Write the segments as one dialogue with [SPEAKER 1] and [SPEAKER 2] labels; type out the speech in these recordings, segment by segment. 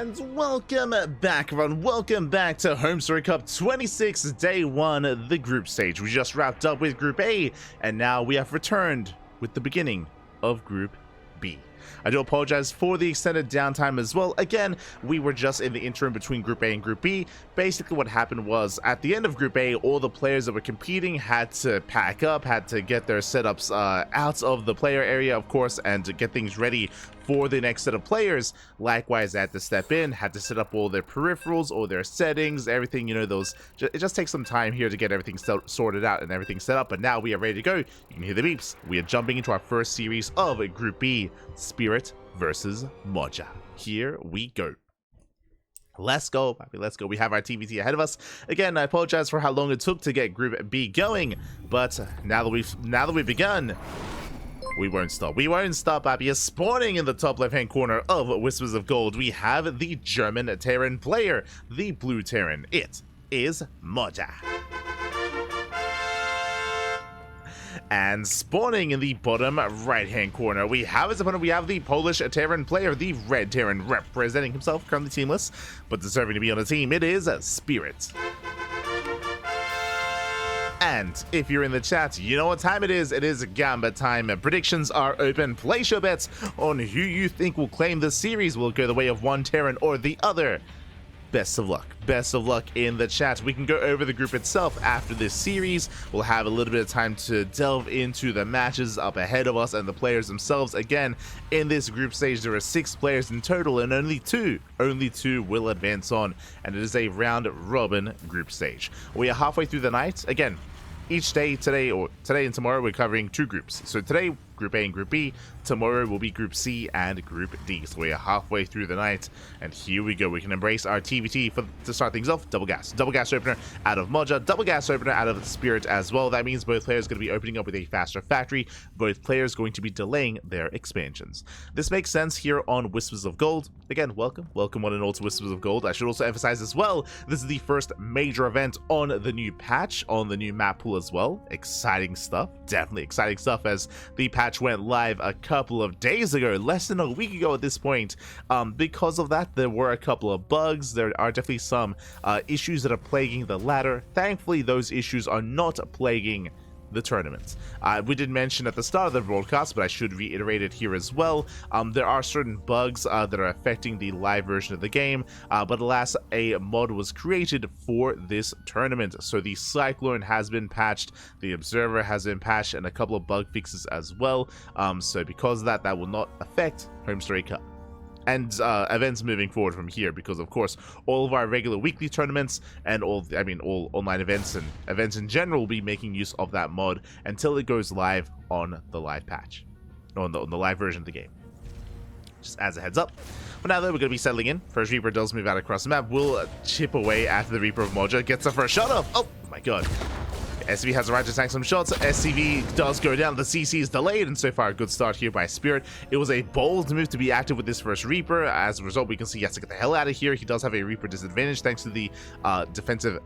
[SPEAKER 1] And welcome back, everyone. Welcome back to HomeStory Cup 26, Day 1, the group stage. We just wrapped up with Group A, and now we have returned with the beginning of Group B. I do apologize for the extended downtime as well. Again, we were just in the interim between Group A and Group B. Basically, what happened was, at the end of Group A, all the players that were competing had to pack up, had to get their setups out of the player area, of course, and to get things ready for the next set of players. Likewise, they had to step in, had to set up all their peripherals, all their settings, everything, you know, those. It just takes some time here to get everything sorted out and everything set up, but now we are ready to go. You can hear the beeps. We are jumping into our first series of Group B, Spirit versus Moja. Here we go. Let's go, papi, let's go. We have our TvT ahead of us. Again, I apologize for how long it took to get Group B going, but now that we've begun, we won't stop. We won't stop, Abby. Spawning in the top left-hand corner of Whispers of Gold, we have the German Terran player, the blue Terran. It is Moja. And spawning in the bottom right-hand corner, we have his opponent. We have the Polish Terran player, the red Terran, representing himself, currently teamless, but deserving to be on the team. It is Spirit. And if you're in the chat, you know what time it is. It is Gamba time. Predictions are open. Place your bets on who you think will claim the series. Will go the way of one Terran or the other. Best of luck. Best of luck in the chat. We can go over the group itself after this series. We'll have a little bit of time to delve into the matches up ahead of us and the players themselves. Again, in this group stage, there are 6 players in total, and only two will advance on, and it is a round-robin group stage. We are halfway through the night. Again, each day, today and tomorrow, we're covering 2 groups. So today, Group A and Group B. Tomorrow will be Group C and Group D. So we are halfway through the night, and here we go. We can embrace our TvT to start things off. Double gas opener out of Moja, double gas opener out of Spirit as well. That means both players going to be opening up with a faster factory. Both players going to be delaying their expansions. This makes sense here on Whispers of Gold. Again, welcome one and all to Whispers of Gold. I should also emphasize as well, this is the first major event on the new patch, on the new map pool as well. Exciting stuff, definitely exciting stuff, as the patch went live a couple of days ago, less than a week ago at this point. Because of that, there were a couple of bugs. There are definitely some issues that are plaguing the ladder. Thankfully, those issues are not plaguing the tournament. We did mention at the start of the broadcast, but I should reiterate it here as well. There are certain bugs that are affecting the live version of the game, but alas, a mod was created for this tournament. So the Cyclone has been patched, the Observer has been patched, and a couple of bug fixes as well. So because of that, that will not affect HomeStory Cup and events moving forward from here, because of course all of our regular weekly tournaments and all online events and events in general will be making use of that mod until it goes live on the live patch, on the live version of the game. Just as a heads up. But now though, we're going to be settling in. First Reaper does move out across the map. We'll chip away after the Reaper of Moja gets the first shot off. Oh my god. SCV has the right to tank some shots. SCV does go down. The CC is delayed, and so far a good start here by Spirit. It was a bold move to be active with this first Reaper. As a result, we can see he has to get the hell out of here. He does have a Reaper disadvantage thanks to the defensive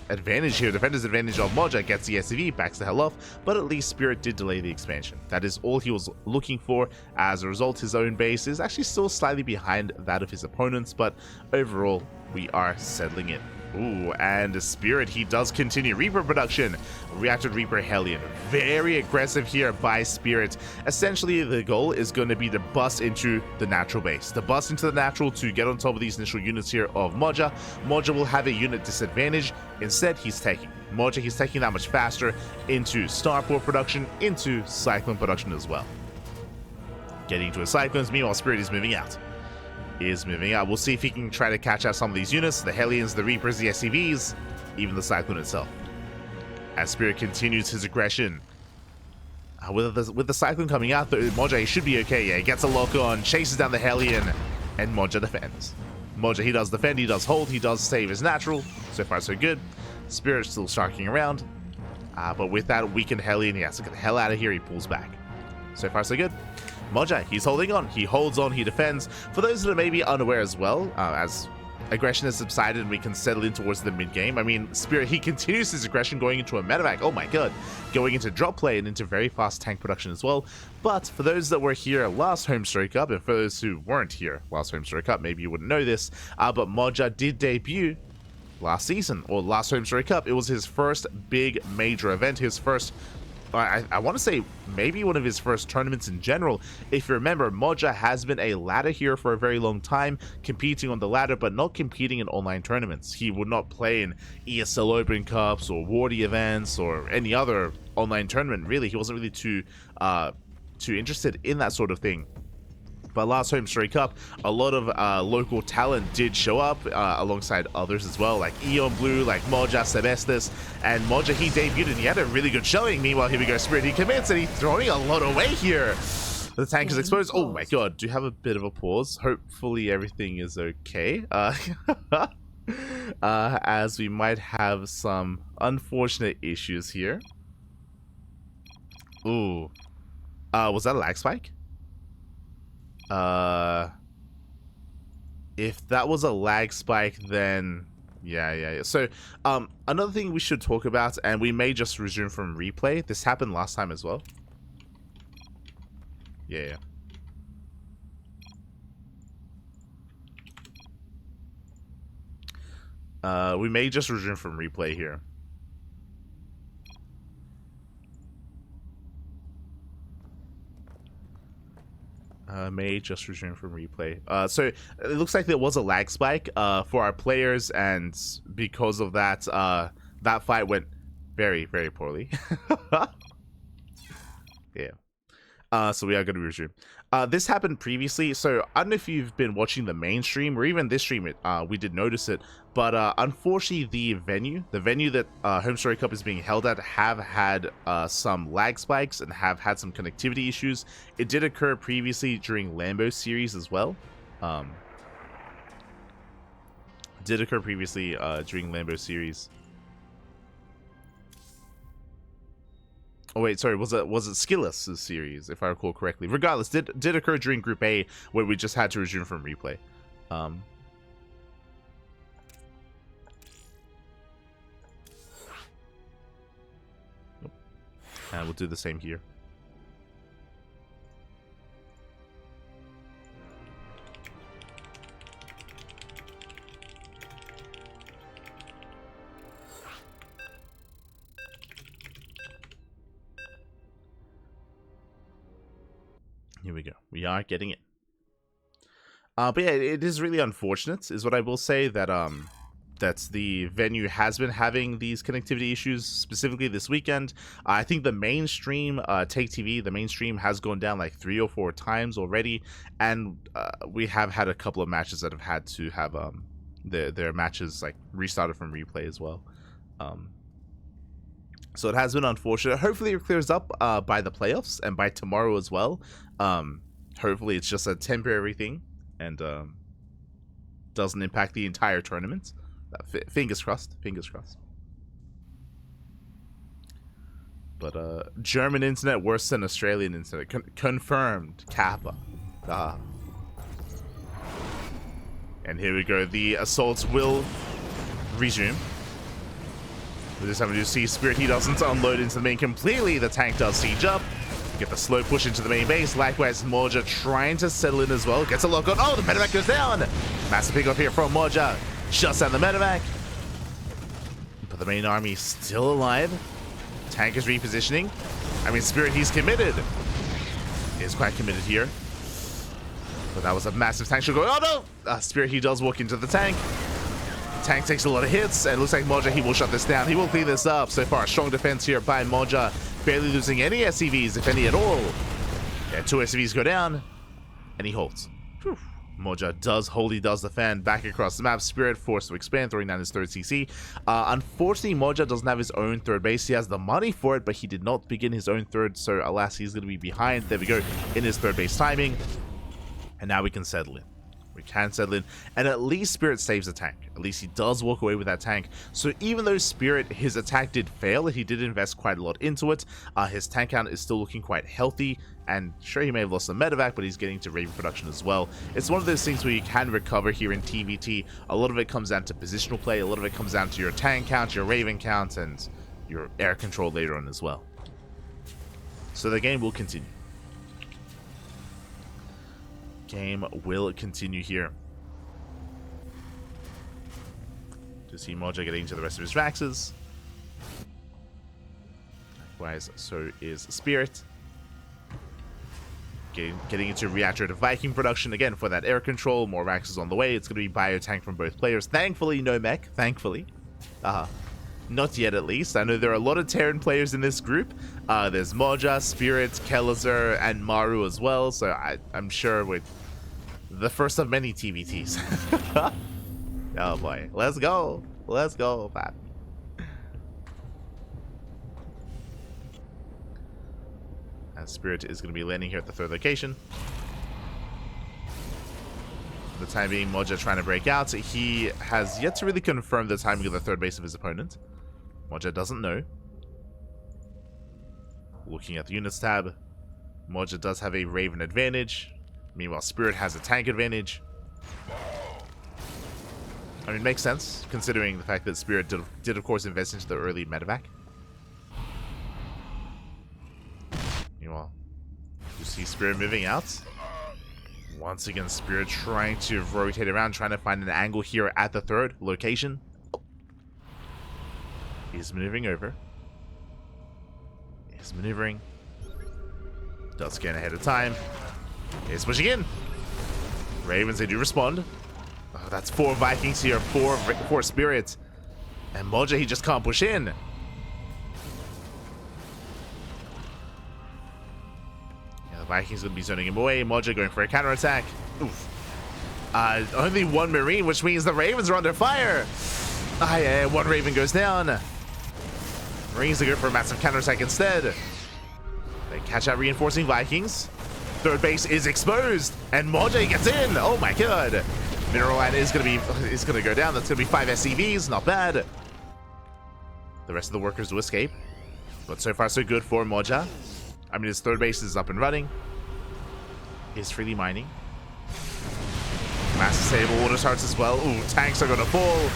[SPEAKER 1] advantage here. Defender's advantage of Moja gets the SCV, backs the hell off, but at least Spirit did delay the expansion. That is all he was looking for. As a result, his own base is actually still slightly behind that of his opponents, but overall, we are settling in. Ooh, and Spirit, he does continue Reaper production. Reactor Reaper Hellion. Very aggressive here by Spirit. Essentially, the goal is going to be to bust into the natural base. To bust into the natural to get on top of these initial units here of Moja. Moja will have a unit disadvantage. Instead, he's taking that much faster into Starport production, into Cyclone production as well. Getting to a Cyclones, meanwhile Spirit is moving out. We'll see if he can try to catch out some of these units, the Hellions, the Reapers, the SCVs, even the Cyclone itself. As Spirit continues his aggression. With the Cyclone coming out, Moja, he should be okay. Yeah, he gets a lock on, chases down the Hellion, and Moja defends. Moja, he does defend, he does hold, he does save his natural. So far, so good. Spirit still sharking around. But with that weakened Hellion, he has to get the hell out of here. He pulls back. So far, so good. Moja, he's holding on, he holds on, he defends. For those that are maybe unaware as well, as aggression has subsided and we can settle in towards the mid-game. I mean, Spirit, he continues his aggression going into a medevac. Oh my god. Going into drop play and into very fast tank production as well. But for those that were here last HomeStory Cup, and for those who weren't here last HomeStory Cup, maybe you wouldn't know this, but Moja did debut last season, or last HomeStory Cup. It was his first big major event, his first, I want to say maybe one of his first tournaments in general. If you remember, Moja has been a ladder hero for a very long time, competing on the ladder, but not competing in online tournaments. He would not play in ESL Open Cups or Wardy events or any other online tournament, really. He wasn't really too interested in that sort of thing. But last HomeStory Cup, a lot of local talent did show up alongside others as well, like Eon Blue, like Moja, Sebestis, and Moja, he debuted and he had a really good showing. Meanwhile, here we go, Spirit, he commits and he's throwing a lot away here. The tank is exposed. Oh my god, do you have a bit of a pause? Hopefully everything is okay. As we might have some unfortunate issues here. Ooh. Was that a lag spike? If that was a lag spike, then yeah. So another thing we should talk about, and we may just resume from replay, this happened last time as well. Yeah. We may just resume from replay here. May just resume from replay. So it looks like there was a lag spike for our players, and because of that, that fight went very, very poorly. Yeah. So we are going to resume. This happened previously, so I don't know if you've been watching the main stream or even this stream. We did notice it, but unfortunately, the venue that HomeStory Cup is being held at have had some lag spikes and have had some connectivity issues. It did occur previously during Lambo series as well. During Lambo series. Oh wait, sorry, was it Skillus' series, if I recall correctly? Regardless, did occur during Group A, where we just had to resume from replay. And we'll do the same here. Here we go. We are getting it. But yeah, it is really unfortunate, is what I will say, that that the venue has been having these connectivity issues, specifically this weekend. I think the mainstream, Take TV, the mainstream has gone down like 3 or 4 times already, and we have had a couple of matches that have had to have their matches like restarted from replay as well. So it has been unfortunate. Hopefully it clears up by the playoffs and by tomorrow as well. Hopefully it's just a temporary thing and doesn't impact the entire tournament. Fingers crossed. Fingers crossed. But German internet worse than Australian internet. Confirmed. Kappa. And here we go. The assaults will resume. We're just having to see Spirit. He doesn't unload into the main completely. The tank does siege up. Get the slow push into the main base. Likewise, Moja trying to settle in as well. Gets a lock on. Oh, the medevac goes down. Massive pick up here from Moja. Shuts down the medevac. But the main army still alive. Tank is repositioning. I mean, Spirit, he's committed. He is quite committed here. But that was a massive tank shot going. Oh no! Spirit, he does walk into the tank. Tank takes a lot of hits, and it looks like Moja, he will shut this down. He will clean this up. So far, strong defense here by Moja. Barely losing any SCVs, if any at all. Yeah, 2 SCVs go down, and he holds. Whew. Moja does hold, he does defend. Back across the map, Spirit forced to expand, throwing down his 3rd CC. Unfortunately, Moja doesn't have his own 3rd base. He has the money for it, but he did not begin his own 3rd, so alas, he's going to be behind. There we go, in his 3rd base timing. And now we can settle in. We can settle in, and at least Spirit saves a tank. At least he does walk away with that tank. So even though Spirit, his attack did fail, he did invest quite a lot into it. His tank count is still looking quite healthy, and sure, he may have lost some medevac, but he's getting to Raven production as well. It's one of those things where you can recover here in TvT. A lot of it comes down to positional play, a lot of it comes down to your tank count, your Raven count, and your air control later on as well. So the game will continue. Game will continue here. To see Moja getting to the rest of his Raxes. Likewise, so is Spirit. Getting into reactor Viking production again for that air control. More Raxes on the way. It's going to be biotank from both players. Thankfully, no mech. Thankfully. Not yet, at least. I know there are a lot of Terran players in this group. There's Moja, Spirit, Kelazar, and Maru as well. So I'm sure we're the first of many TvTs. Oh boy. Let's go. Let's go, Pat. And Spirit is going to be landing here at the third location. For the time being, Moja trying to break out. He has yet to really confirm the timing of the third base of his opponent. Moja doesn't know. Looking at the units tab, Moja does have a Raven advantage. Meanwhile, Spirit has a tank advantage. I mean, makes sense, considering the fact that Spirit did of course, invest into the early medevac. Meanwhile, you see Spirit moving out. Once again, Spirit trying to rotate around, trying to find an angle here at the third location. Oh. He's maneuvering over. He's maneuvering. Does scan ahead of time. He's pushing in. Ravens, they do respond. Oh, that's 4 Vikings here, 4 Spirits. And Moja, he just can't push in. Yeah, the Vikings going to be zoning him away. Moja going for a counterattack. Oof. Only 1 Marine, which means the Ravens are under fire. Yeah, 1 Raven goes down. Marines are going for a massive counterattack instead. They catch out reinforcing Vikings. Third base is exposed, and Moja gets in. Oh my god. Mineral line is gonna go down. That's gonna be 5 SCVs, not bad. The rest of the workers will escape. But so far so good for Moja. I mean, his third base is up and running. He's freely mining. Mass disable water starts as well. Ooh, tanks are gonna fall.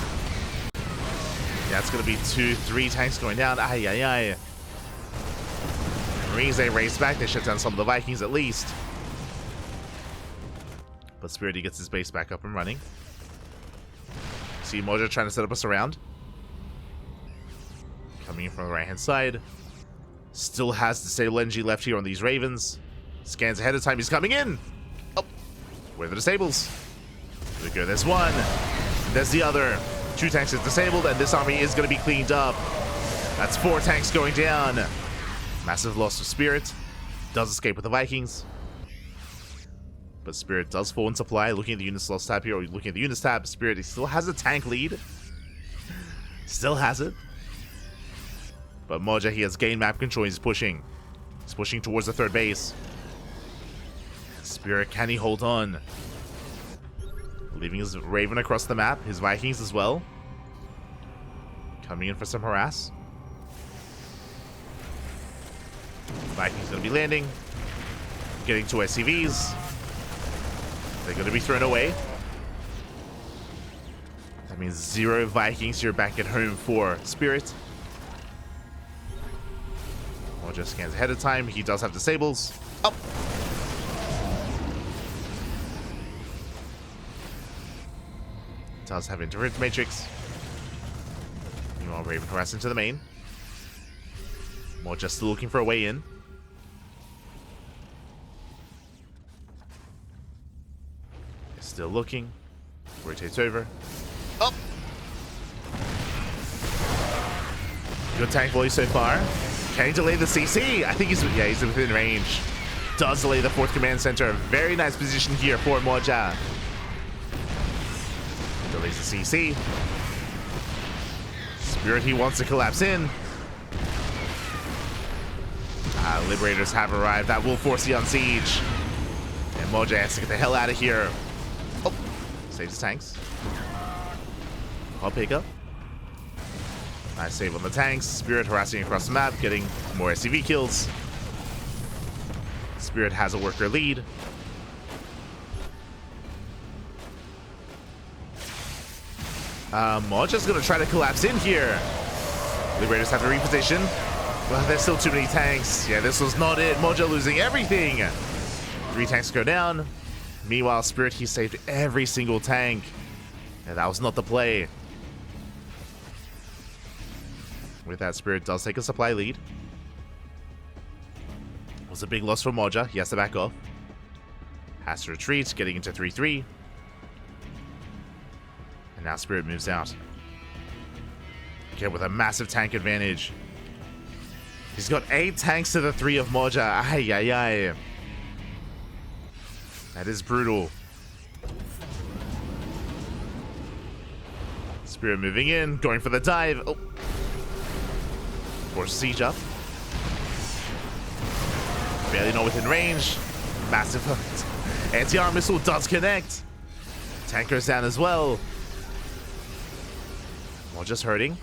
[SPEAKER 1] Yeah, it's gonna be 2, 3 tanks going down. Ay. Marines, they race back. They shut down some of the Vikings at least. But Spirit, he gets his base back up and running. See Moja trying to set up a surround. Coming in from the right-hand side. Still has disable energy left here on these Ravens. Scans ahead of time. He's coming in. Oh, where are the disables? There we go. There's one. There's the other. 2 tanks is disabled, and this army is going to be cleaned up. That's 4 tanks going down. Massive loss of Spirit. Does escape with the Vikings. But Spirit does fall in supply. Looking at the unit slots tab here, or looking at the units tab, Spirit, he still has a tank lead. Still has it. But Moja, he has gained map control. He's pushing. He's pushing towards the third base. Spirit, can he hold on? Leaving his Raven across the map. His Vikings as well. Coming in for some harass. Vikings going to be landing. Getting 2 SCVs. They're going to be thrown away. That means 0 Vikings here back at home for Spirit. Moja scans ahead of time. He does have disables. Oh! Does have interference matrix. Meanwhile, Raven harass into the main. Moja still looking for a way in. Still looking. Rotates over. Oh! Good tank volley so far. Can he delay the CC? I think he's within range. Does delay the 4th command center. Very nice position here for Moja. Delays the CC. Spirit, he wants to collapse in. Liberators have arrived. That will force the unsiege. And Moja has to get the hell out of here. Oh, Saves tanks. Hot pickup. Nice save on the tanks. Spirit harassing across the map, getting more SCV kills. Spirit has a worker lead. Moja's gonna try to collapse in here. Liberators have to reposition. Well, there's still too many tanks. Yeah, this was not it. Moja losing everything. 3 tanks go down. Meanwhile, Spirit, he saved every single tank. And that was not the play. With that, Spirit does take a supply lead. It was a big loss for Moja. He has to back off. Has to retreat, getting into 3-3. And now Spirit moves out. Okay, with a massive tank advantage. He's got 8 tanks to the 3 of Moja. Ay, ay, ay. That is brutal. Spirit moving in, going for the dive. Oh. Force siege up. Barely not within range. Massive anti-armor missile does connect. Tank goes down as well. Just hurting.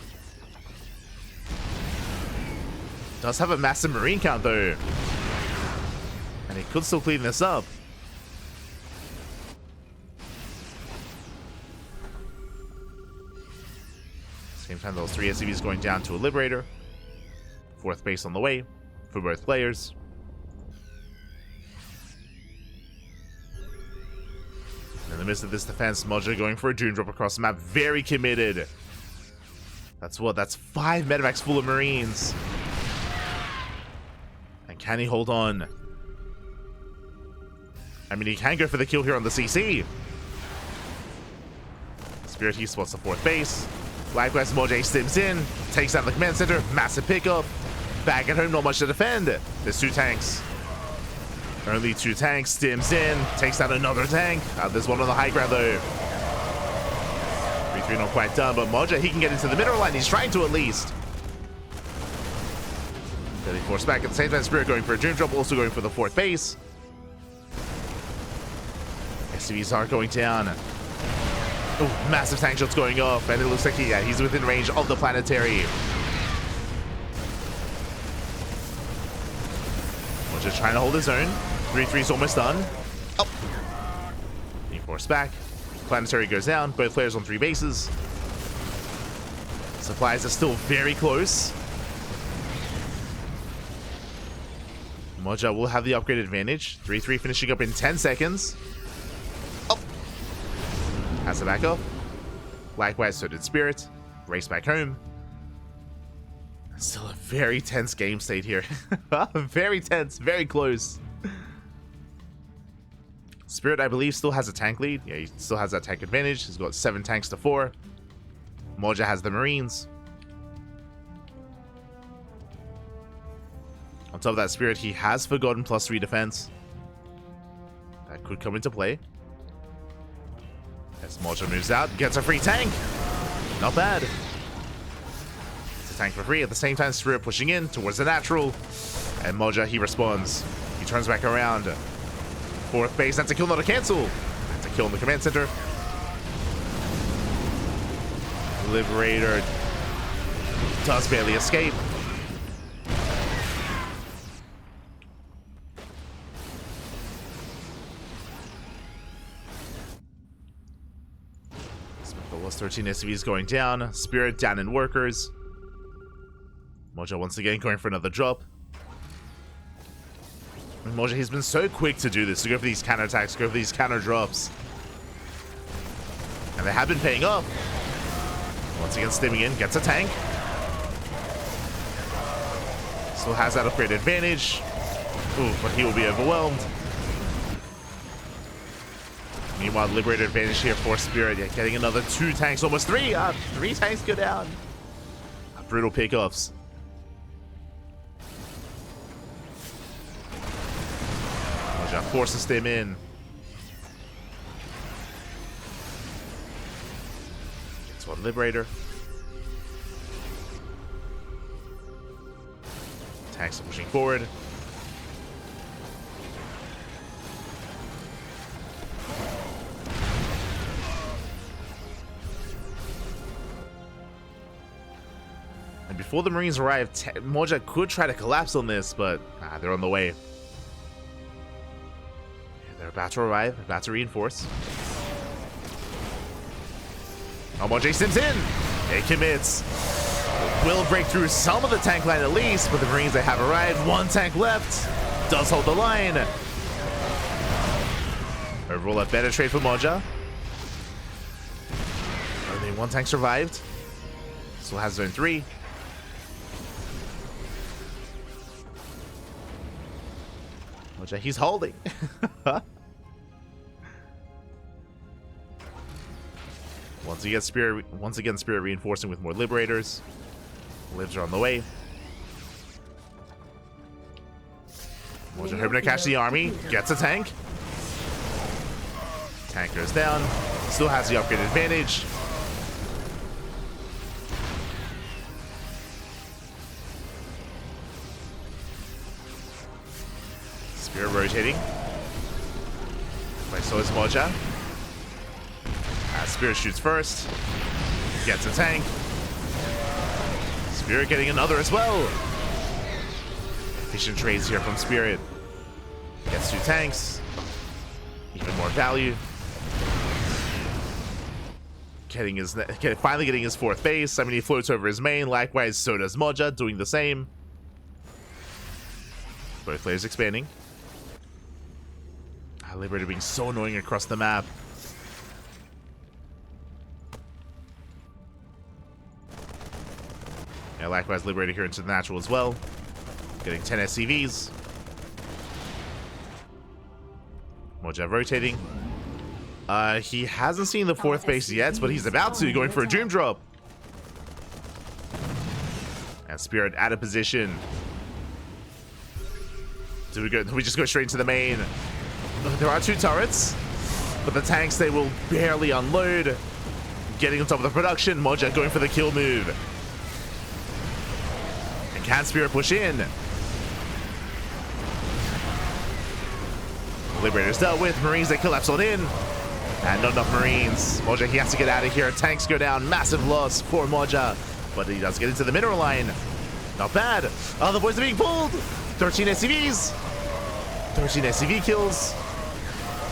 [SPEAKER 1] Does have a massive marine count though. And he could still clean this up. Same time, those 3 SCVs going down to a Liberator. 4th base on the way for both players. In the midst of this defense, Moja going for a Doom Drop across the map. Very committed. That's what? That's 5 medevacs full of Marines. And can he hold on? I mean, he can go for the kill here on the CC. Spirit, he spots the 4th base. Likewise, Moja stims in, takes out the command center. Massive pickup. Back at home, not much to defend. There's 2 tanks. Only 2 tanks. Stims in, takes out another tank. There's one on the high ground though. 3-3 not quite done, but Moja, he can get into the middle line. He's trying to at least. Then he forced back at the same time. Spirit going for a Doom Drop, also going for the 4th base. SCVs are going down. Oh, massive tank shots going off, and it looks like he's within range of the planetary. Moja trying to hold his own. 3-3's almost done. Oh. He forced back. Planetary goes down. Both players on 3 bases. Supplies are still very close. Moja will have the upgrade advantage. 3-3 finishing up in 10 seconds. Oh! Has to back up. Likewise, so did Spirit. Race back home. Still a very tense game state here. Very tense, very close. Spirit, I believe, still has a tank lead. Yeah, he still has that tank advantage. He's got 7 tanks to 4. Moja has the Marines. On top of that, Spirit, he has Forgotten +3 defense. That could come into play. As Moja moves out, gets a free tank. Not bad. It's a tank for free. At the same time, Spirit pushing in towards the natural. And Moja, he responds. He turns back around. 4th base, that's a kill, not a cancel. That's a kill in the command center. Liberator does barely escape. Plus 13 SCVs going down. Spirit down in workers. Moja once again going for another drop. And Moja, he's been so quick to do this, to go for these counterattacks, go for these counter drops. And they have been paying off. Once again, stimming in, gets a tank. Still has that upgrade advantage. Ooh, but he will be overwhelmed. Meanwhile, Liberator advantage here for Spirit. Yeah, getting another 2 tanks, almost 3. 3 tanks go down. Brutal pickoffs. Moja forces them in. Gets one Liberator. Tanks are pushing forward. before the Marines arrive, Moja could try to collapse on this, but they're on the way. They're about to arrive, about to reinforce. Oh, Moja sims in. It commits. Will break through some of the tank line at least, but the Marines, they have arrived. One tank left. Does hold the line. Overall, a better trade for Moja. Only one tank survived. Still has zone 3. Moja, he's holding. Once again, Spirit reinforcing with more Liberators. Libs are on the way. Moja hoping to catch the army. Gets a tank. Tank goes down. Still has the upgrade advantage. Spirit rotating. So is Moja. Spirit shoots first. Gets a tank. Spirit getting another as well. Efficient trades here from Spirit. Gets 2 tanks. Even more value. Finally getting his 4th base. I mean, he floats over his main. Likewise, so does Moja, doing the same. Both players expanding. Liberator being so annoying across the map. Yeah, likewise, Liberator here into the natural as well. Getting 10 SCVs. Moja rotating. He hasn't seen the 4th base yet, but he's about to, going for a Doom Drop. And Spirit out of position. Do we just go straight into the main? There are 2 turrets, but the tanks, they will barely unload. Getting on top of the production. Moja going for the kill move. And can Spirit push in? Liberators dealt with. Marines, they collapse on in. And not enough Marines. Moja, he has to get out of here. Tanks go down. Massive loss for Moja. But he does get into the mineral line. Not bad. Oh, the boys are being pulled. 13 SCVs. 13 SCV kills.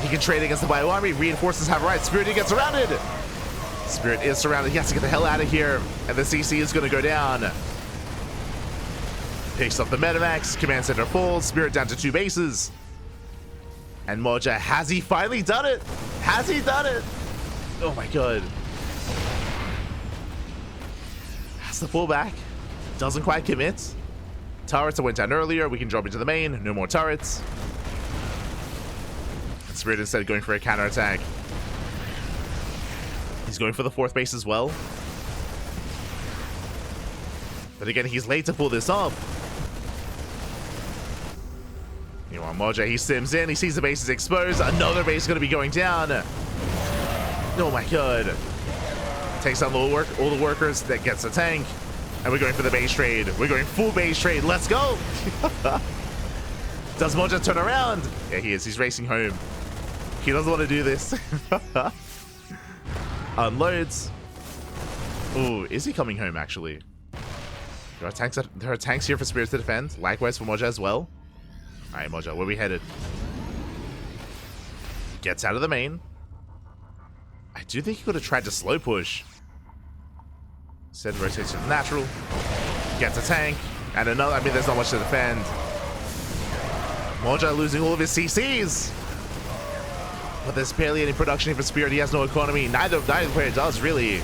[SPEAKER 1] He can trade against the bio army. Reinforcements have right. Spirit gets surrounded. Spirit is surrounded. He has to get the hell out of here. And the CC is going to go down. Picks up the Metamax. Command center falls. Spirit down to 2 bases. And Moja, has he finally done it? Has he done it? Oh my god. Has the pullback. Doesn't quite commit. Turrets that went down earlier. We can drop into the main. No more turrets. And Spirit instead going for a counterattack. He's going for the 4th base as well. But again, he's late to pull this off. Meanwhile, Moja, he sims in. He sees the base is exposed. Another base is going to be going down. Oh my god. Takes out all the workers. That gets a tank. And we're going for the base trade. We're going full base trade. Let's go. Does Moja turn around? Yeah, he is. He's racing home. He doesn't want to do this. Unloads. Ooh, is he coming home actually? There are tanks here for Spirits to defend. Likewise for Moja as well. Alright, Moja, where we headed? Gets out of the main. I do think he could have tried to slow push. Instead rotates to the natural. Gets a tank. And another, I mean, there's not much to defend. Moja losing all of his CCs. But there's barely any production for Spirit. He has no economy. Neither player does, really.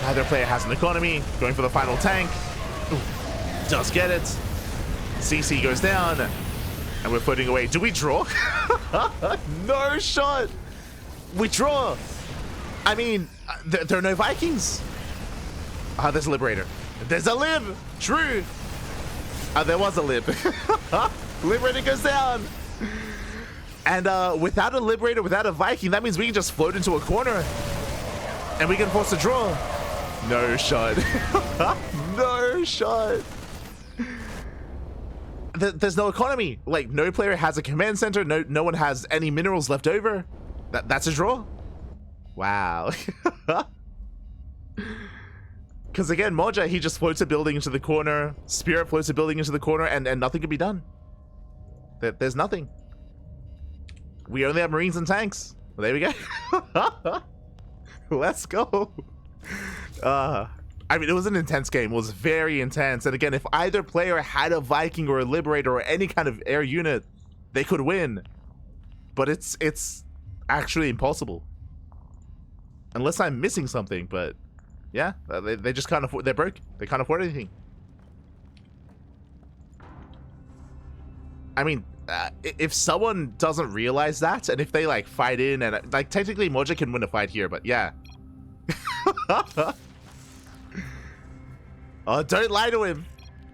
[SPEAKER 1] Neither player has an economy. Going for the final tank. Ooh, does get it. CC goes down. And we're floating away. Do we draw? No shot. We draw. I mean, there are no Vikings. There's a Liberator. There's a Lib. True. There was a Lib. Liberator goes down. And without a Liberator, without a Viking, that means we can just float into a corner. And we can force a draw. No shot. No shot. There's no economy. Like, no player has a command center. No one has any minerals left over. That's a draw. Wow. Because again, Moja, he just floats a building into the corner. Spirit floats a building into the corner, and nothing can be done. There's nothing. We only have Marines and tanks. Well, there we go. Let's go. I mean, it was an intense game. It was very intense. And again, if either player had a Viking or a Liberator or any kind of air unit, they could win. But it's actually impossible. Unless I'm missing something, but yeah, they just can't afford, they're broke. They can't afford anything. I mean, if someone doesn't realize that, and if they like fight in, and like technically Moja can win a fight here, but yeah. Oh, don't lie to him.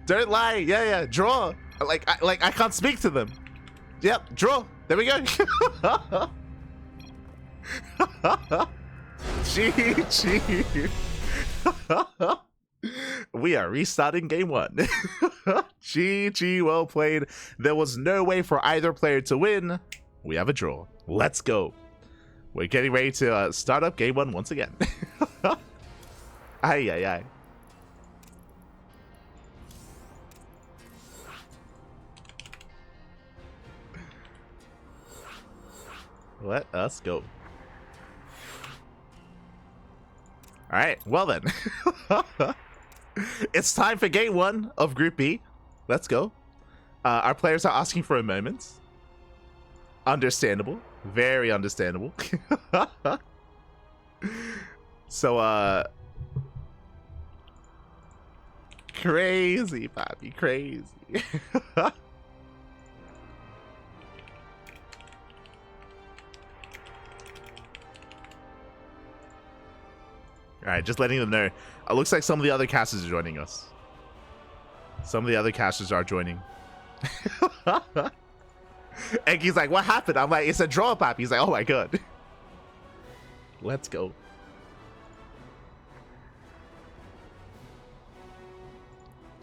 [SPEAKER 1] Don't lie. Yeah, draw. Like I can't speak to them. Yep, draw. There we go. GG. We are restarting game 1. GG, well played. There was no way for either player to win. We have a draw. Let's go. We're getting ready to start up game 1 once again. Ay. Let us go. Alright, well then. It's time for game 1 of Group B. Let's go. Our players are asking for a moment. Understandable. Very understandable. So, crazy, Poppy, crazy. Alright, just letting them know. It looks like some of the other casters are joining us. Some of the other casters are joining. Eggy's like, what happened? I'm like, it's a draw, Pappy. He's like, oh my god. Let's go.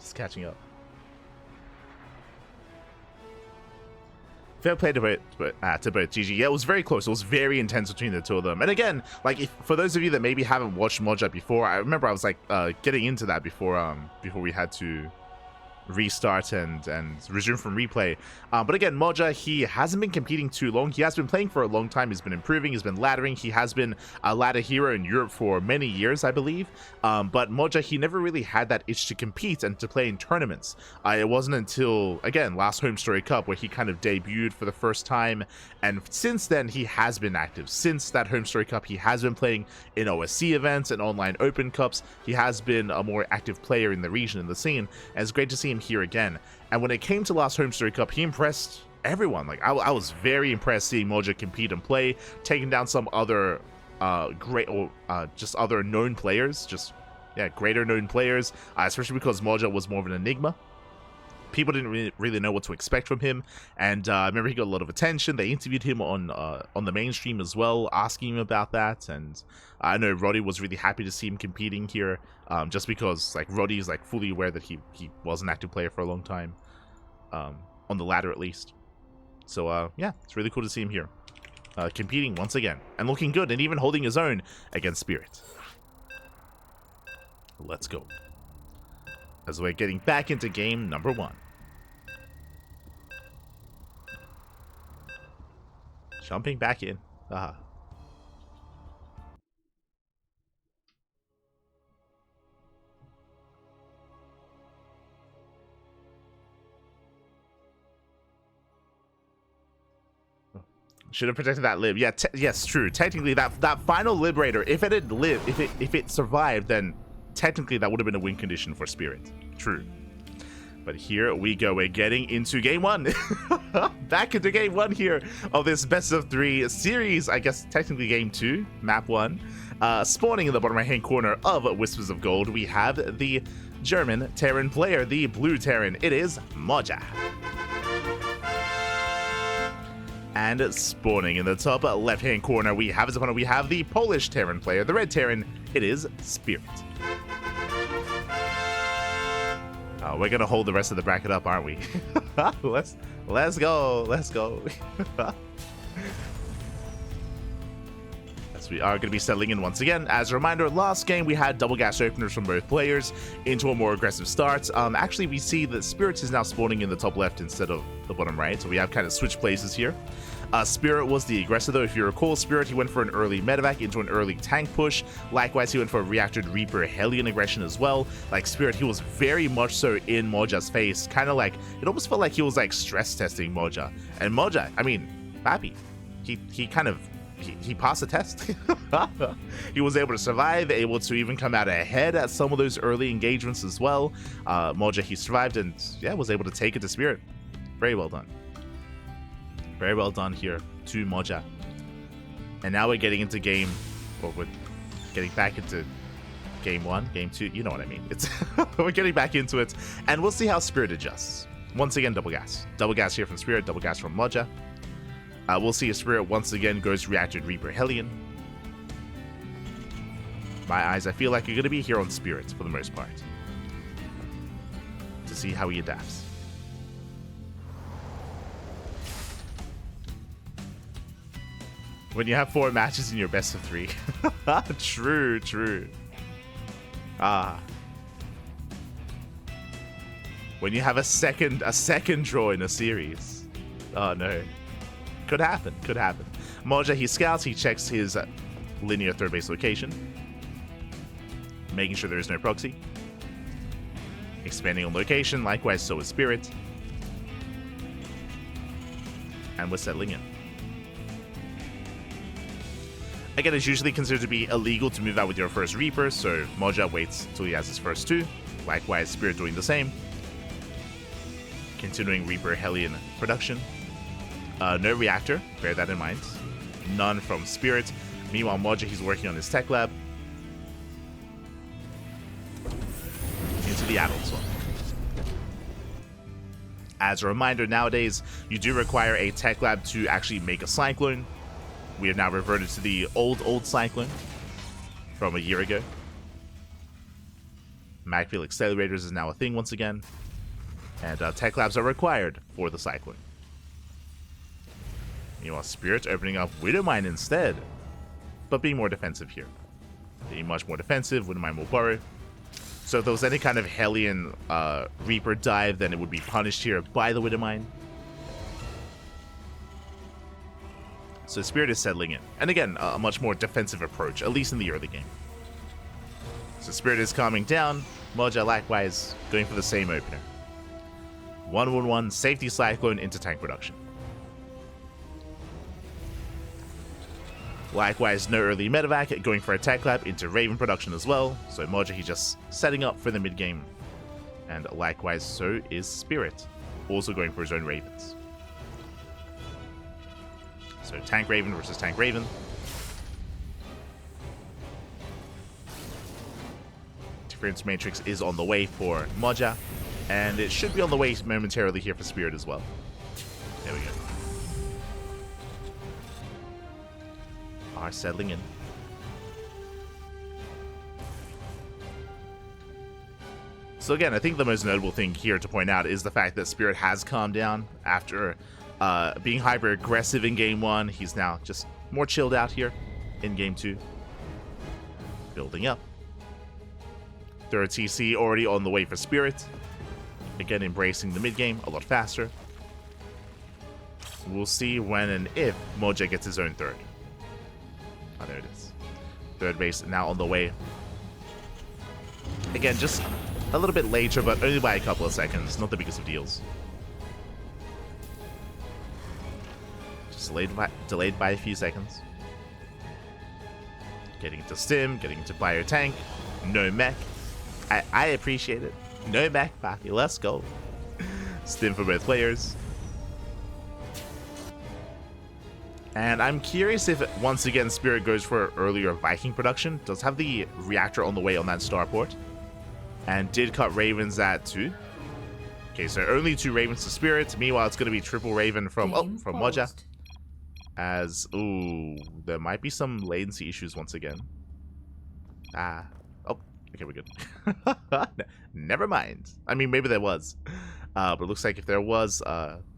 [SPEAKER 1] Just catching up. Fair play to both GG. Yeah, it was very close. It was very intense between the two of them. And again, like, for those of you that maybe haven't watched Moja before, I remember I was like getting into that before we had to restart and resume from replay. But again, Moja, he hasn't been competing too long. He has been playing for a long time. He's been improving. He's been laddering. He has been a ladder hero in Europe for many years, I believe. But Moja, he never really had that itch to compete and to play in tournaments. It wasn't until, again, last HomeStory Cup where he kind of debuted for the first time. And since then, he has been active. Since that HomeStory Cup, he has been playing in OSC events and online open cups. He has been a more active player in the region, in the scene. And it's great to see him here again. And when it came to last HomeStory Cup, he impressed everyone. Like, I was very impressed seeing Moja compete and play, taking down some other just other known players, greater known players, especially because Moja was more of an enigma. People didn't really know what to expect from him, and I remember he got a lot of attention. They interviewed him on the mainstream as well, asking him about that, and I know Roddy was really happy to see him competing here, just because like Roddy is like fully aware that he was an active player for a long time, on the ladder at least. So yeah, it's really cool to see him here, competing once again, and looking good, and even holding his own against Spirit. Let's go. As we're getting back into game number 1. Jumping back in. Aha. Should have protected that lib. Yeah, yes, true. Technically, that final liberator, if it had lived, if it survived, then technically that would have been a win condition for Spirit. True. But here we go. We're getting into game 1. Back into game 1 here of this best of 3 series. I guess technically game 2, map 1. Spawning in the bottom right hand corner of Whispers of Gold, we have the German Terran player, the blue Terran. It is Moja. And spawning in the top left hand corner, we have his opponent. We have the Polish Terran player, the red Terran. It is Spirit. We're gonna hold the rest of the bracket up, aren't we? let's go. Let's go. Let's So we are going to be settling in once again. As a reminder, last game we had double gas openers from both players into a more aggressive start. Actually, we see that Spirit is now spawning in the top left instead of the bottom right, so we have kind of switched places here. Spirit was the aggressor though. If you recall, Spirit, he went for an early medevac into an early tank push. Likewise, he went for a reactored Reaper Hellion aggression as well. Like Spirit, he was very much so in Moja's face. Kind of like, it almost felt like he was like stress testing Moja. And Moja, I mean, Pappy, he kind of, he passed the test. He was able to survive, able to even come out ahead at some of those early engagements as well. Moja, he survived and yeah, was able to take it to Spirit. Very well done. Very well done here to Moja. And now we're getting into we're getting back into game 1, game 2, you know what I mean. It's we're getting back into it, and we'll see how Spirit adjusts. Once again, double gas. Double gas here from Spirit, double gas from Moja. We'll see if Spirit once again goes reactored Reaper Hellion. My eyes, I feel like you're going to be here on Spirit for the most part. To see how he adapts. When you have 4 matches in your best of 3. True, true. When you have a second draw in a series. Oh no. Could happen, could happen. Moja, he scouts, he checks his linear third base location. Making sure there is no proxy. Expanding on location, likewise so is Spirit. And we're settling in. Again, it's usually considered to be illegal to move out with your first Reaper, so Moja waits till he has his first 2. Likewise, Spirit doing the same. Continuing Reaper Hellion production. No reactor, bear that in mind. None from Spirit. Meanwhile, Moja, he's working on his tech lab. Into the adult swap. As a reminder, nowadays, you do require a tech lab to actually make a Cyclone. We have now reverted to the old Cyclone from a year ago. Magfield accelerators is now a thing once again. And tech labs are required for the Cyclone. Meanwhile, Spirit opening up Widowmine instead. But being more defensive here. Being much more defensive, Widowmine will burrow. So if there was any kind of Hellion Reaper dive, then it would be punished here by the Widowmine. So Spirit is settling in. And again, a much more defensive approach, at least in the early game. So Spirit is calming down. Moja likewise going for the same opener. 1-1-1, safety Cyclone into tank production. Likewise, no early medevac, going for a tech lab into Raven production as well. So Moja, he's just setting up for the mid game. And likewise, so is Spirit, also going for his own Ravens. So Tank Raven versus Tank Raven. Interference Matrix is on the way for Moja, and it should be on the way momentarily here for Spirit as well. There we go. Are settling in. So again, I think the most notable thing here to point out is the fact that Spirit has calmed down after being hyper aggressive in game 1. He's now just more chilled out here in game 2. Building up. Third TC already on the way for Spirit. Again, embracing the mid game a lot faster. We'll see when and if Moja gets his own third. Oh, there it is. Third base now on the way. Again, just a little bit later, but only by a couple of seconds. Not the biggest of deals. Just delayed by a few seconds. Getting into stim, getting into bio tank. No mech. I appreciate it. No mech, Pappy. Let's go. Stim for both players. And I'm curious if, once again, Spirit goes for earlier Viking production. Does have the reactor on the way on that starport. And did cut Ravens at 2. Okay, so only 2 Ravens to Spirit. Meanwhile, it's going to be triple Raven from Moja. As, ooh, there might be some latency issues once again. Oh, okay, we're good. Never mind. I mean, maybe there was. But it looks like if there was,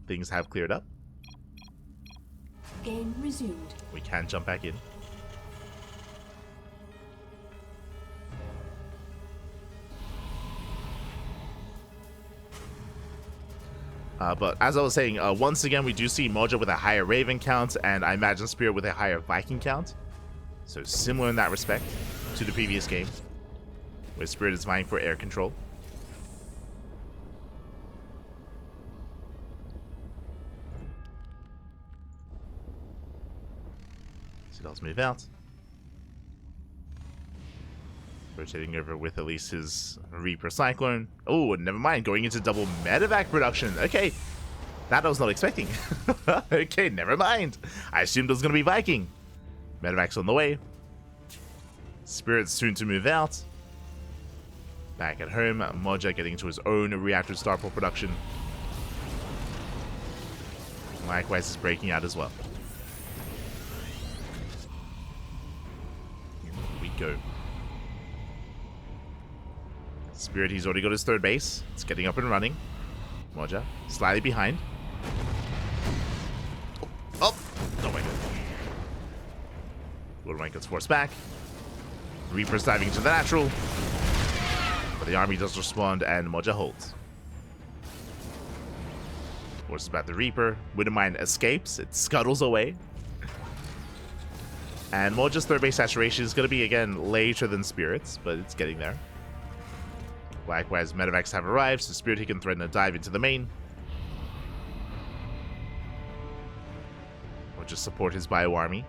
[SPEAKER 1] things have cleared up.
[SPEAKER 2] Game resumed.
[SPEAKER 1] We can jump back in. But as I was saying, once again, we do see Moja with a higher Raven count, and I imagine Spirit with a higher Viking count. So similar in that respect to the previous game, where Spirit is vying for air control. So let's move out. Rotating over with at least his Reaper Cyclone. Oh, never mind. Going into double medevac production. Okay. That I was not expecting. Okay, never mind. I assumed it was going to be Viking. Medevac's on the way. Spirit's soon to move out. Back at home, Moja getting into his own reactor starport production. Likewise is breaking out as well. Here we go. Spirit, he's already got his third base. It's getting up and running. Moja, slightly behind. Oh my god. Lord gets forced back. Reaper's diving into the natural. But the army does respond and Moja holds. Forces back the Reaper. Widowmine escapes. It scuttles away. And Moja's third base saturation is going to be, again, later than Spirit's, but it's getting there. Likewise, medevacs have arrived, so Spirit, he can threaten a dive into the main. Or just support his bio army.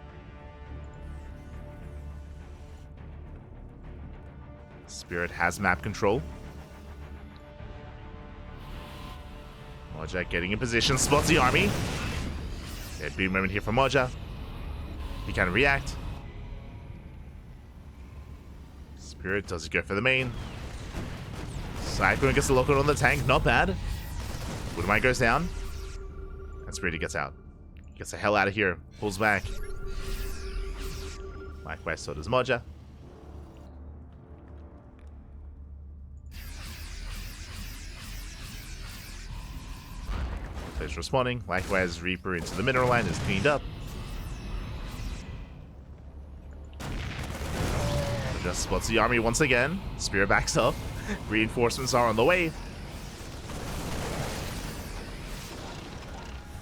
[SPEAKER 1] Spirit has map control. Moja getting in position, spots the army. Okay, big moment here for Moja. He can react. Spirit, does he go for the main? Cyclone gets the lock-on the tank, not bad. Widowmine goes down. And Spirit gets out. Gets the hell out of here. Pulls back. Likewise, so does Moja. Players responding. Likewise, Reaper into the mineral line is cleaned up. Just spots the army once again. Spirit backs up. Reinforcements are on the way.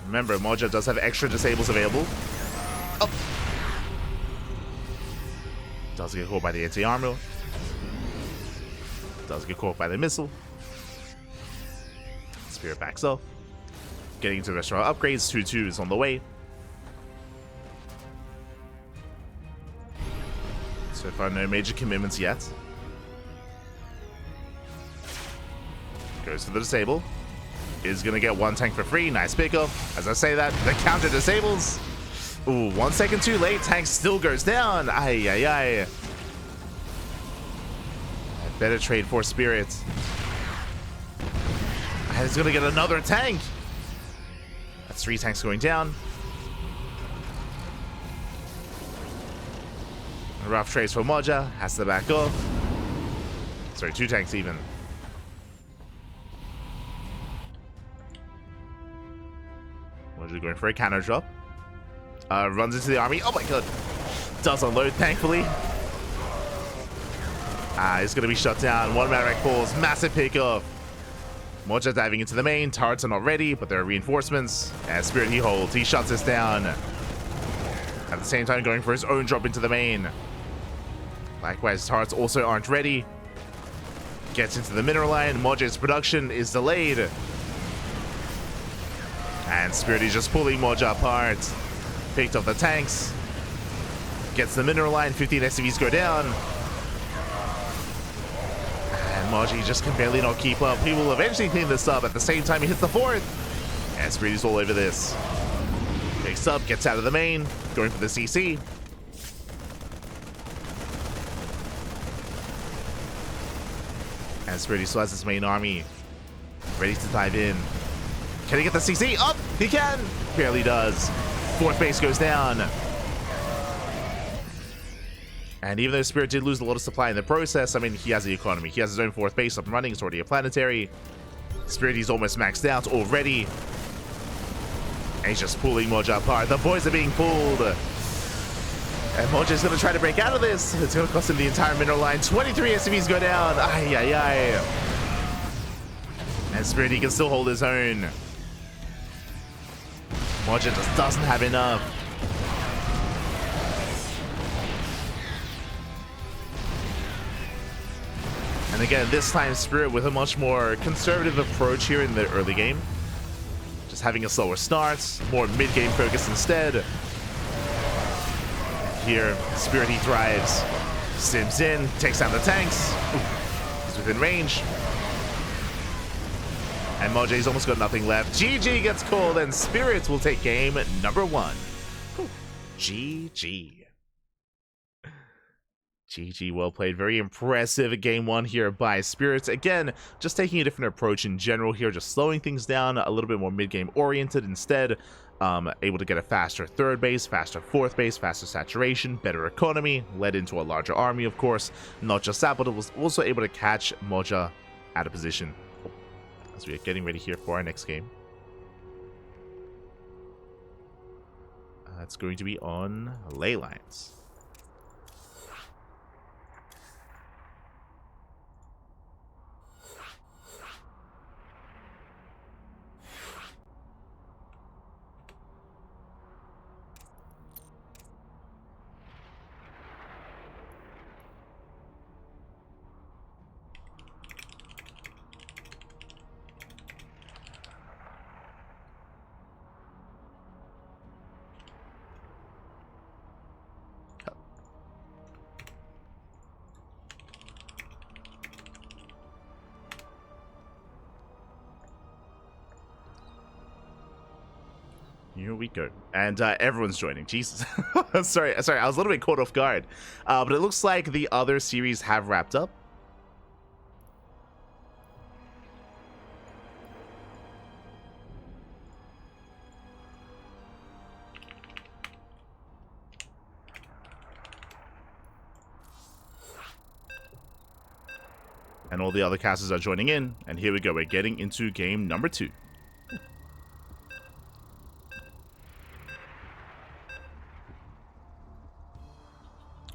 [SPEAKER 1] Remember, Moja does have extra disables available. Oh. Does get caught by the anti-armor. Does get caught by the missile. Spirit backs up. Getting into the restaurant upgrades. 2-2 is on the way. So far, no major commitments yet. Goes for the disable. Is going to get one tank for free. Nice pickup. As I say that, the counter disables. Ooh, 1 second too late. Tank still goes down. Ay, ay, ay. A better trade for Spirit. And he's going to get another tank. That's 3 tanks going down. A rough trades for Moja. Has to back off. Sorry, 2 tanks even. Moja going for a counter drop. Runs into the army. Oh my god. Does unload, thankfully. He's going to be shut down. 1 Medevac falls. Massive pickoff. Moja diving into the main. Turrets are not ready, but there are reinforcements. And Spirit, he holds. He shuts this down. At the same time, going for his own drop into the main. Likewise, turrets also aren't ready. Gets into the mineral line. Moja's production is delayed. And Spirit is just pulling Moja apart. Picked up the tanks. Gets the mineral line. 15 SCVs go down. And Moja just can barely not keep up. He will eventually clean this up. At the same time, he hits the 4th. And Spirit is all over this. Picks up, gets out of the main. Going for the CC. And Spirit still has his main army. Ready to dive in. Can he get the CC? Up! He can! Barely does. 4th base goes down. And even though Spirit did lose a lot of supply in the process, I mean, he has the economy. He has his own 4th base up and running. It's already a planetary. Spirit, he's almost maxed out already. And he's just pulling Moja apart. The boys are being pulled. And Moja's going to try to break out of this. It's going to cost him the entire mineral line. 23 SCVs go down. Ay, ay, ay. And Spirit, he can still hold his own. Moja just doesn't have enough. And again, this time Spirit with a much more conservative approach here in the early game. Just having a slower start, more mid-game focus instead. Here, Spirit, he thrives. Sims in, takes down the tanks. Ooh, he's within range. And Moja's almost got nothing left. GG gets called, and Spirits will take game number 1. Ooh, GG. GG, well played. Very impressive game 1 here by Spirits. Again, just taking a different approach in general here, just slowing things down, a little bit more mid-game oriented instead. Able to get a faster third base, faster fourth base, faster saturation, better economy, led into a larger army, of course. Not just that, but it was also able to catch Moja out of position as we are getting ready here for our next game. It's going to be on ley lines. Here we go. And everyone's joining. Jesus. sorry, I was a little bit caught off guard. But it looks like the other series have wrapped up. And all the other casters are joining in. And here we go. We're getting into game number 2.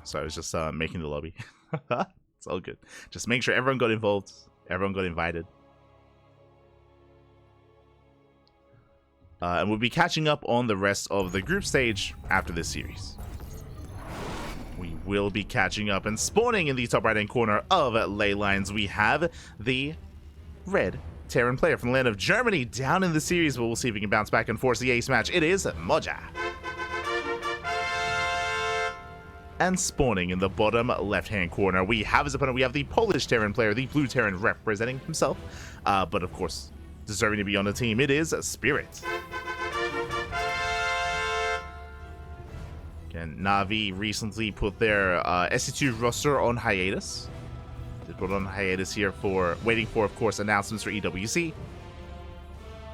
[SPEAKER 1] So I was just making the lobby. It's all good. Just make sure everyone got involved. Everyone got invited. And we'll be catching up on the rest of the group stage after this series. We will be catching up and spawning in the top right-hand corner of ley lines. We have the red Terran player from the land of Germany down in the series, but we'll see if we can bounce back and force the ace match. It is Moja. And spawning in the bottom left-hand corner, we have his opponent. We have the Polish Terran player, the blue Terran representing himself. But of course, deserving to be on the team, it is Spirit. Again, Na'Vi recently put their SC2 roster on hiatus. They put it on hiatus here for waiting for, of course, announcements for EWC.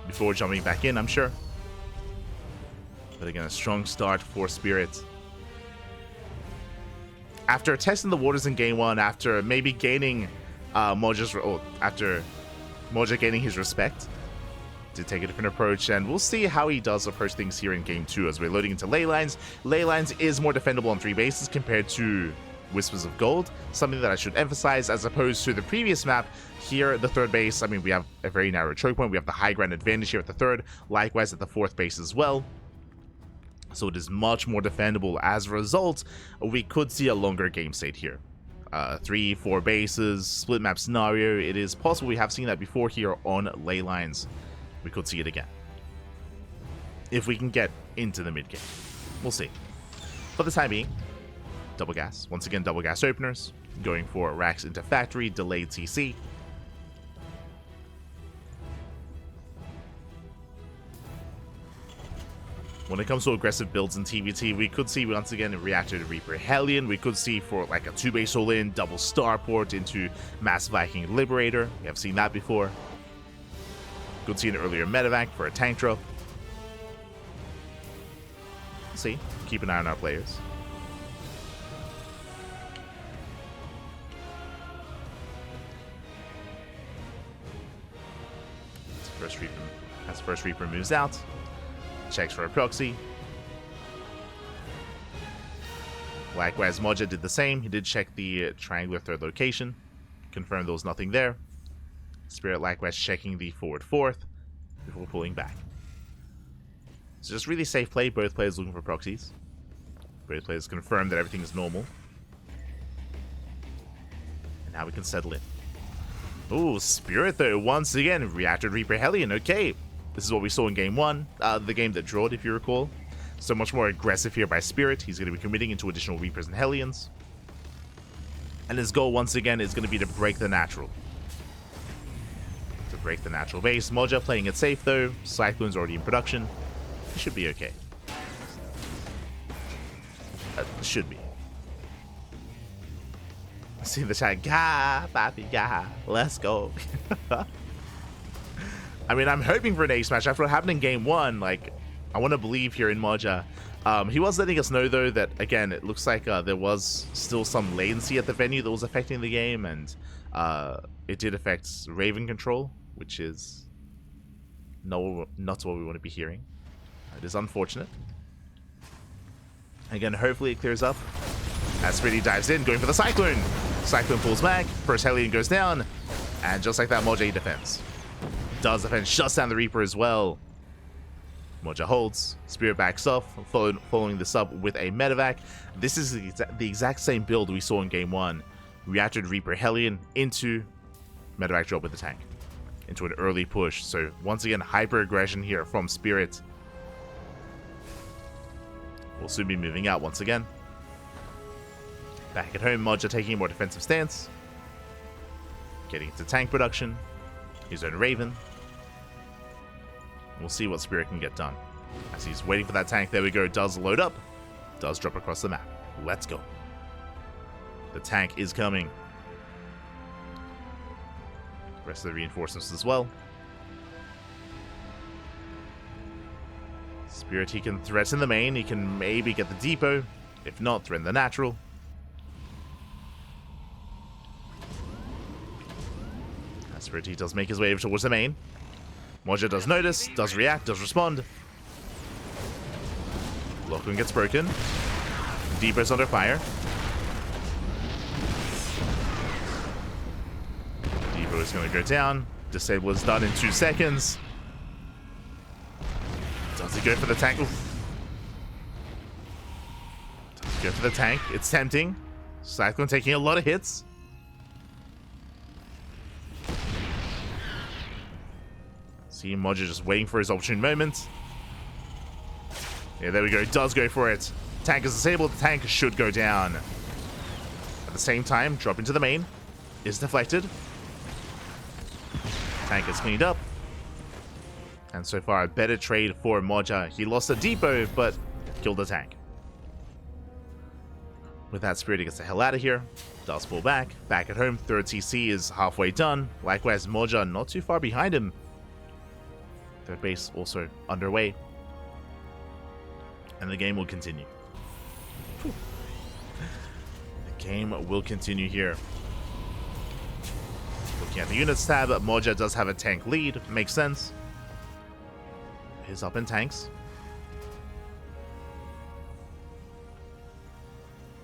[SPEAKER 1] Before jumping back in, I'm sure. But again, a strong start for Spirit. After testing the waters in game 1, after maybe gaining after Moja gaining his respect, to take a different approach, and we'll see how he does approach things here in game 2 as we're loading into ley lines. Ley lines is more defendable on 3 bases compared to Whispers of Gold, something that I should emphasize as opposed to the previous map. Here, the third base, I mean, we have a very narrow choke point. We have the high ground advantage here at the third, likewise at the fourth base as well. So it is much more defendable. As a result, we could see a longer game state here. 3, 4 bases, split map scenario. It is possible. We have seen that before here on ley lines. We could see it again. If we can get into the mid game. We'll see. For the time being, double gas. Once again, double gas openers. Going for racks into factory, delayed TC. When it comes to aggressive builds in TvT, we could see once again a Reactor to Reaper Hellion. We could see for like a 2-base all-in, double starport into Mass Viking Liberator. We have seen that before. Could see an earlier medevac for a tank drop. See, keep an eye on our players. As first Reaper moves out. Checks for a proxy. Likewise, Moja did the same. He did check the triangular third location. Confirmed there was nothing there. Spirit likewise checking the forward fourth before pulling back. It's just really safe play. Both players looking for proxies. Both players confirm that everything is normal. And now we can settle in. Ooh, Spirit though, once again, reacted Reaper Hellion. Okay, this is what we saw in game 1, the game that drawed, if you recall. So much more aggressive here by Spirit. He's going to be committing into additional Reapers and Hellions. And his goal, once again, is going to be to break the natural. To break the natural base. Moja playing it safe, though. Cyclone's already in production. It should be okay. Should be. See the chat. Gah, papi, gah. Let's go. I mean, I'm hoping for an ace match after what happened in game 1. Like, I want to believe here in Moja. He was letting us know, though, that, again, it looks like there was still some latency at the venue that was affecting the game, and it did affect Raven control, which is not what we want to be hearing. It is unfortunate. Again, hopefully it clears up. As Freddy dives in, going for the Cyclone. Cyclone pulls back, first Hellion goes down, and just like that, Moja defends. Does defend, shuts down the Reaper as well. Moja holds, Spirit backs off, following this up with a medevac. This is the exact same build we saw in game 1. Reacted Reaper Hellion into medevac drop with the tank. Into an early push. So once again, hyper aggression here from Spirit. We'll soon be moving out once again. Back at home, Moja taking a more defensive stance. Getting into tank production. His own Raven. We'll see what Spirit can get done. As he's waiting for that tank, there we go. Does load up. Does drop across the map. Let's go. The tank is coming. Rest of the reinforcements as well. Spirit, he can threaten the main. He can maybe get the depot. If not, threaten the natural. Spirit, he does make his way over towards the main. Moja does notice, does react, does respond. Lockdown gets broken. Depot's under fire. Depot is going to go down. Disable is done in 2 seconds. Does he go for the tank? Oof. Does he go for the tank? It's tempting. Cyclone taking a lot of hits. See Moja just waiting for his opportune moment. Yeah, there we go. Does go for it. Tank is disabled. The tank should go down. At the same time, drop into the main. Is deflected. Tank is cleaned up. And so far, a better trade for Moja. He lost the depot, but killed the tank. With that, Spirit gets the hell out of here. Does pull back. Back at home, third CC is halfway done. Likewise, Moja not too far behind him. Third base also underway. And the game will continue. Whew. The game will continue here. Looking at the units tab, Moja does have a tank lead. Makes sense. He's up in tanks.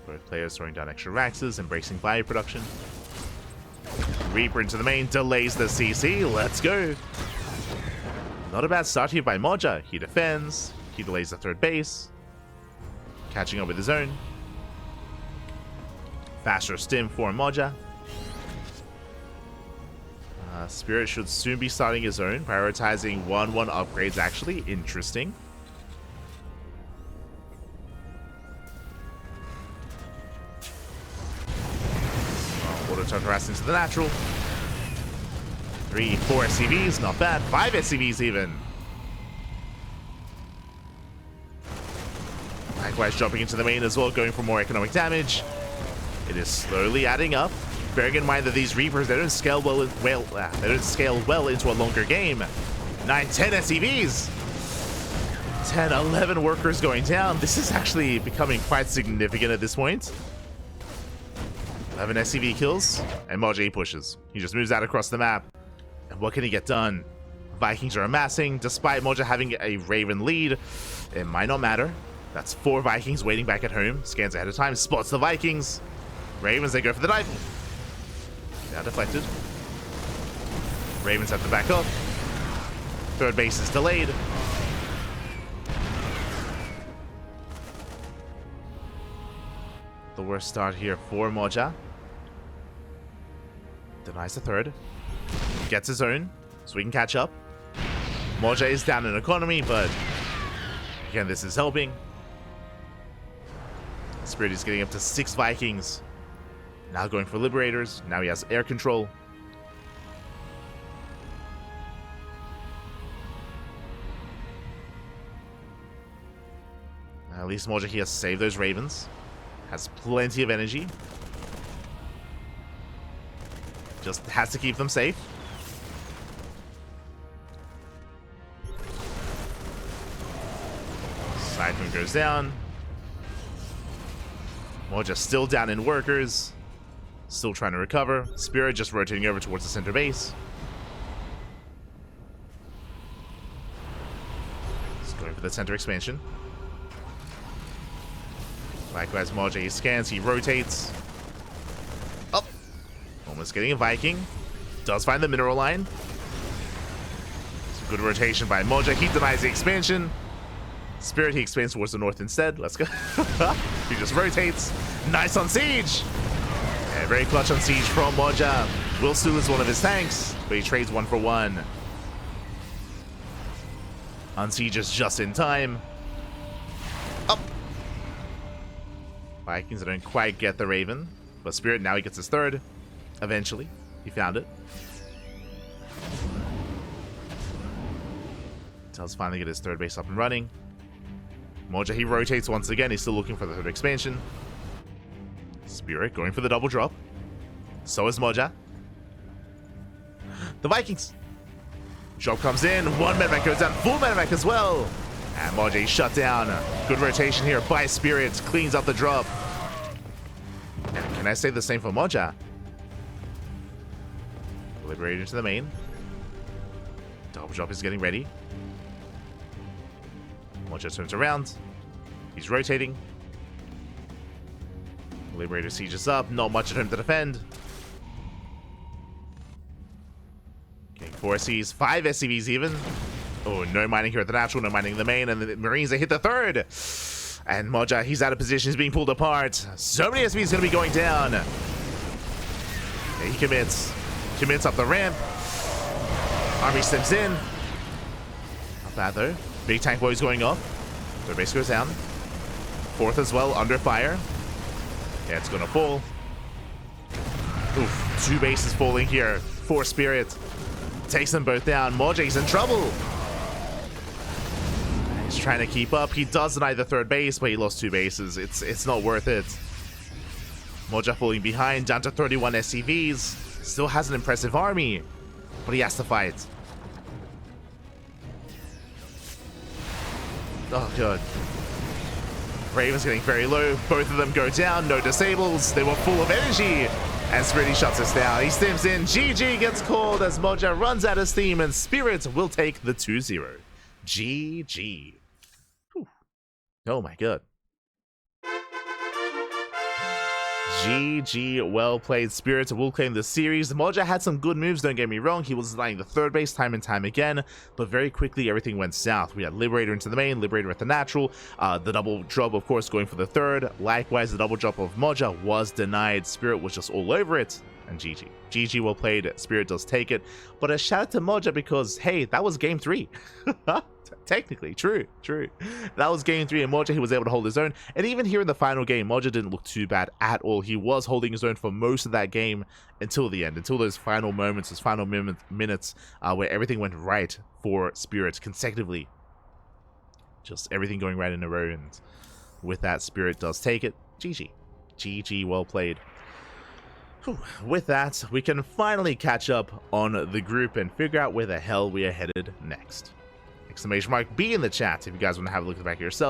[SPEAKER 1] Both players throwing down extra Raxes, embracing bio production. Reaper into the main, delays the CC. Let's go. Not a bad start here by Moja. He defends. He delays the third base. Catching up with his own. Faster stim for Moja. Spirit should soon be starting his own. Prioritizing 1-1 upgrades, actually. Interesting. Auto turn harass into the natural. 3, 4 SCVs, not bad. 5 SCVs even. Likewise, jumping into the main as well, going for more economic damage. It is slowly adding up. Bearing in mind that these Reapers, they don't scale well into a longer game. 9, 10 SCVs. 10, 11 workers going down. This is actually becoming quite significant at this point. 11 SCV kills, and Moja pushes. He just moves out across the map. And what can he get done? Vikings are amassing. Despite Moja having a Raven lead, it might not matter. That's 4 Vikings waiting back at home. Scans ahead of time, spots the Vikings. Ravens, they go for the dive. Now deflected. Ravens have to back off. Third base is delayed. the worst start here for Moja. Denies the third. Gets his own, so we can catch up. Moja is down in economy, but again, this is helping. Spirit is getting up to 6 Vikings. Now going for Liberators. Now he has air control. At least Moja here saved those Ravens. Has plenty of energy. Just has to keep them safe. Siphon goes down. Moja still down in workers. Still trying to recover. Spirit just rotating over towards the center base. Just going for the center expansion. Likewise, Moja, he scans, he rotates. Up. Almost getting a Viking. Does find the mineral line. Some good rotation by Moja. He denies the expansion. Spirit, he expands towards the north instead. Let's go. He just rotates. Nice on siege. Yeah, very clutch on siege from Moja. Will still lose one of his tanks, but he trades 1 for 1. On siege is just in time. Up. Vikings don't quite get the Raven, but Spirit, now he gets his third. Eventually, he found it. Does finally get his third base up and running. Moja, he rotates once again. He's still looking for the third expansion. Spirit going for the double drop. So is Moja. The Vikings. Drop comes in. 1 medevac goes down. Full medevac as well. And Moja shut down. Good rotation here by Spirit. Cleans up the drop. And can I say the same for Moja? Liberator into the main. Double drop is getting ready. Moja turns around. He's rotating. Liberator sieges up. Not much at him to defend. Getting 4 SCVs. 5 SCVs even. Oh, no mining here at the natural. No mining in the main. And the Marines, they hit the third. And Moja, he's out of position. He's being pulled apart. So many SCVs going to be going down. Yeah, he commits. Commits up the ramp. Army steps in. Not bad though. Big tank boys going off. Their base goes down. 4th as well, under fire. Yeah, it's gonna fall. Oof, 2 bases falling here. 4 Spirit. Takes them both down. Moja's in trouble. He's trying to keep up. He does deny the 3rd base, but he lost 2 bases. It's not worth it. Moja falling behind, down to 31 SCVs. Still has an impressive army, but he has to fight. Oh, God. Raven's getting very low. Both of them go down. No disables. They were full of energy. And Spirit shut us down. He stems in. GG gets called as Moja runs out of steam, and Spirit will take the 2-0. GG. Whew. Oh, my God. GG, well played. Spirit will claim the series. Moja had some good moves, don't get me wrong. He was denying the 3rd base time and time again, but very quickly everything went south. We had Liberator into the main, Liberator at the natural, the double drop, of course, going for the 3rd. Likewise, the double drop of Moja was denied. Spirit was just all over it, and GG. GG, well played. Spirit does take it, but a shout out to Moja because, hey, that was game 3. Technically, true. That was game 3, and Moja, he was able to hold his own. And even here in the final game, Moja didn't look too bad at all. He was holding his own for most of that game until the end, until those final moments, those final minutes where everything went right for Spirit consecutively. Just everything going right in a row, and with that, Spirit does take it. GG. GG, well played. Whew. With that, we can finally catch up on the group and figure out where the hell we are headed next. ! Be in the chat if you guys want to have a look at the back of yourself.